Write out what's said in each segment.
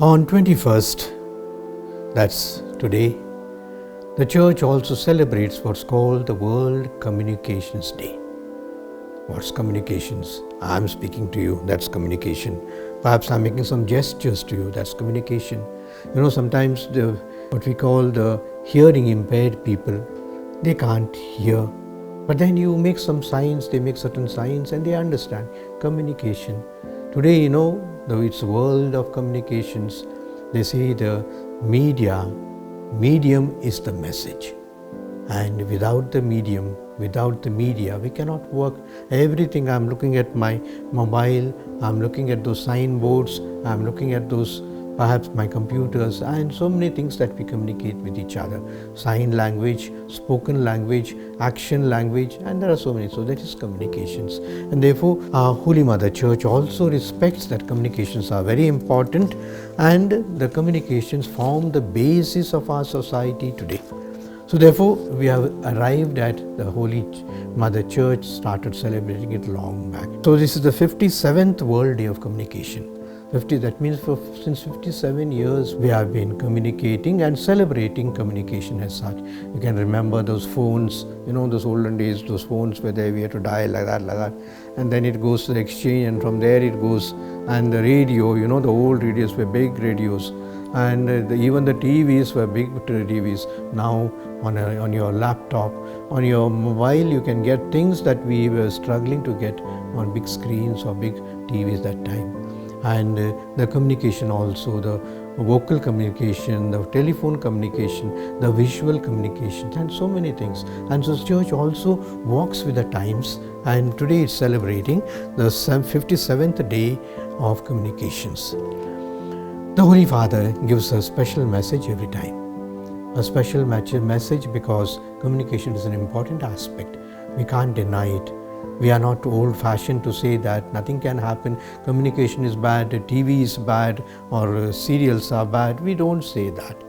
On 21st, that's today, the Church also celebrates what's called the World Communications Day. What's communications? I'm speaking to you, that's communication. Perhaps I'm making some gestures to you, that's communication. Sometimes what we call the hearing impaired people, they can't hear. But then you make some signs, they make certain signs and they understand. Communication. Today, though it's a world of communications, they say the medium is the message. And without the medium, without the media, we cannot work. Everything, I'm looking at my mobile, I'm looking at those signboards, I'm looking at those, perhaps my computers, and so many things that we communicate with each other. Sign language, spoken language, action language, and there are so many. So that is communications. And therefore, our Holy Mother Church also respects that communications are very important, and the communications form the basis of our society today. So therefore, we have arrived at the Holy Mother Church, started celebrating it long back. So this is the 57th World Day of Communication. That means since 57 years we have been communicating and celebrating communication as such. You can remember those phones, those olden days, those phones where we had to dial like that, and then it goes to the exchange, and from there it goes, and the radio, the old radios were big radios, and even the TVs were big TVs. Now on your laptop, on your mobile, you can get things that we were struggling to get on big screens or big TVs that time. And the communication also, the vocal communication, the telephone communication, the visual communication, and so many things. And so Church also walks with the times, and today it's celebrating the 57th day of communications. The Holy Father gives a special message every time. A special message because communication is an important aspect. We can't deny it. We are not old-fashioned to say that nothing can happen, communication is bad, TV is bad, or serials are bad. We don't say that.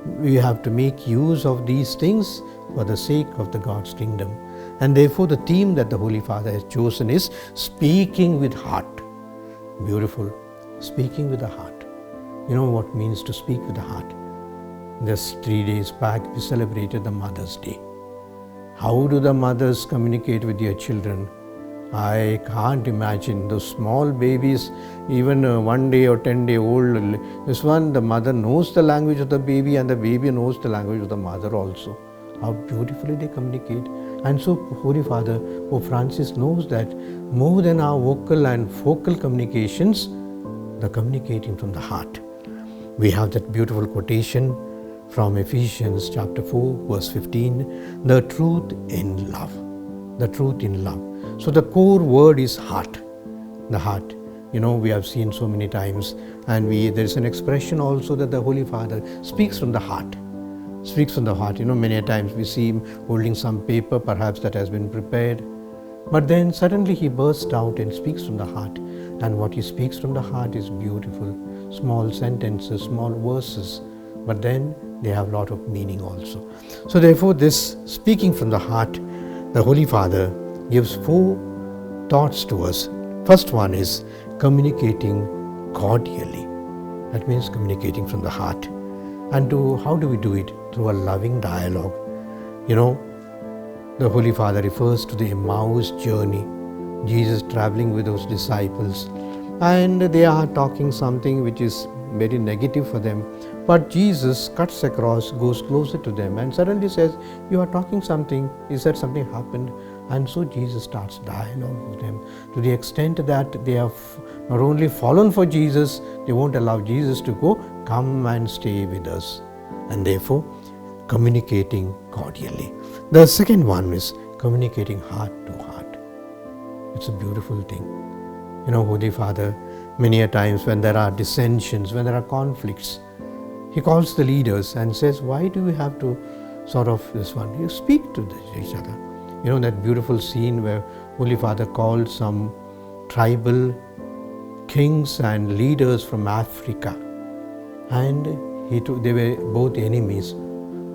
We have to make use of these things for the sake of the God's kingdom. And therefore the theme that the Holy Father has chosen is speaking with heart. Beautiful. Speaking with the heart. You know what it means to speak with the heart? Just 3 days back we celebrated the Mother's Day. How do the mothers communicate with their children? I can't imagine those small babies, even 1 day or 10-day old. This one, the mother knows the language of the baby and the baby knows the language of the mother also. How beautifully they communicate. And so Holy Father, Pope Francis knows that more than our vocal and focal communications, the communicating from the heart. We have that beautiful quotation from Ephesians chapter 4 verse 15, the truth in love. The truth in love. So the core word is heart. The heart. We have seen so many times, and there is an expression also that the Holy Father speaks from the heart. Speaks from the heart. Many times we see him holding some paper perhaps that has been prepared, but then suddenly he bursts out and speaks from the heart. And what he speaks from the heart is beautiful. Small sentences, small verses, but then they have a lot of meaning also. So therefore this speaking from the heart, the Holy Father gives 4 thoughts to us. First one is communicating cordially. That means communicating from the heart. And how do we do it? Through a loving dialogue. The Holy Father refers to the Emmaus journey. Jesus traveling with those disciples, and they are talking something which is very negative for them. But Jesus cuts across, goes closer to them and suddenly says, you are talking something, he said something happened. And so Jesus starts dialogue with them to the extent that they have not only fallen for Jesus, they won't allow Jesus to go, come and stay with us. And therefore, communicating cordially. The second one is communicating heart to heart. It's a beautiful thing. Holy Father, many a times when there are dissensions, when there are conflicts, he calls the leaders and says, why do we have to you speak to each other. That beautiful scene where Holy Father called some tribal kings and leaders from Africa, and they were both enemies.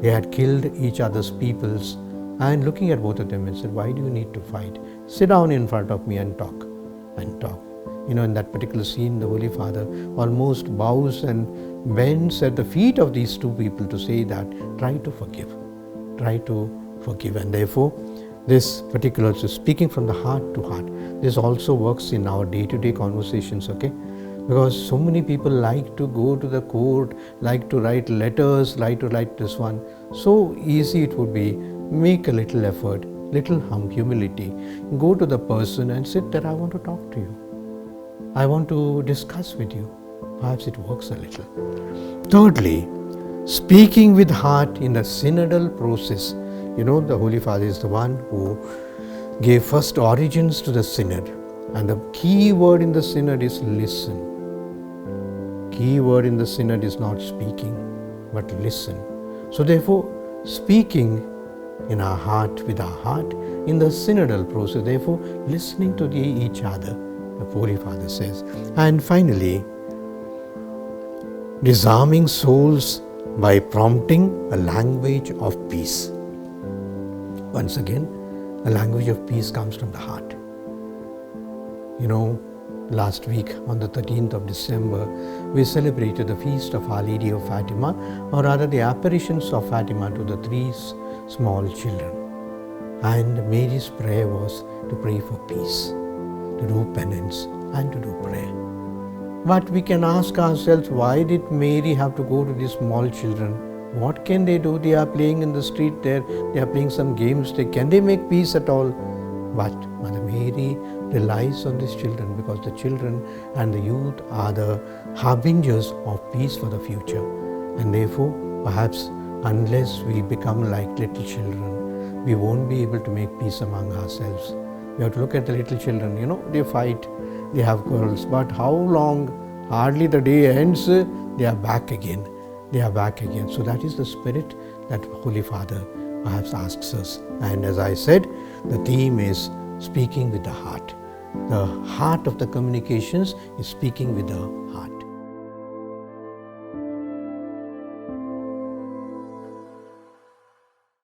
They had killed each other's peoples, and looking at both of them and said, why do you need to fight? Sit down in front of me and talk. In that particular scene, the Holy Father almost bows and bends at the feet of these two people to say that try to forgive. Try to forgive. And therefore, this particular, so speaking from the heart to heart, this also works in our day-to-day conversations, okay? Because so many people like to go to the court, like to write letters, like to write this one. So easy it would be, make a little effort, little humility. Go to the person and sit there, I want to talk to you. I want to discuss with you. Perhaps it works a little. Thirdly, speaking with heart in the synodal process. The Holy Father is the one who gave first origins to the synod. And the key word in the synod is listen. Key word in the synod is not speaking, but listen. So therefore, speaking in our heart, with our heart, in the synodal process, therefore, listening to each other, the Holy Father says. And finally, disarming souls by prompting a language of peace. Once again, a language of peace comes from the heart. Last week on the 13th of December, we celebrated the feast of Our Lady of Fatima, or rather the apparitions of Fatima to the three small children. And Mary's prayer was to pray for peace, to do penance and to do prayer. But we can ask ourselves, why did Mary have to go to these small children? What can they do? They are playing in the street there, they are playing some games. Can they make peace at all? But Mother Mary relies on these children, because the children and the youth are the harbingers of peace for the future. And therefore, perhaps unless we become like little children, we won't be able to make peace among ourselves. We have to look at the little children, they fight, they have quarrels, but how long? Hardly the day ends, they are back again. They are back again. So that is the spirit that Holy Father perhaps asks us. And as I said, the theme is speaking with the heart. The heart of the communications is speaking with the heart.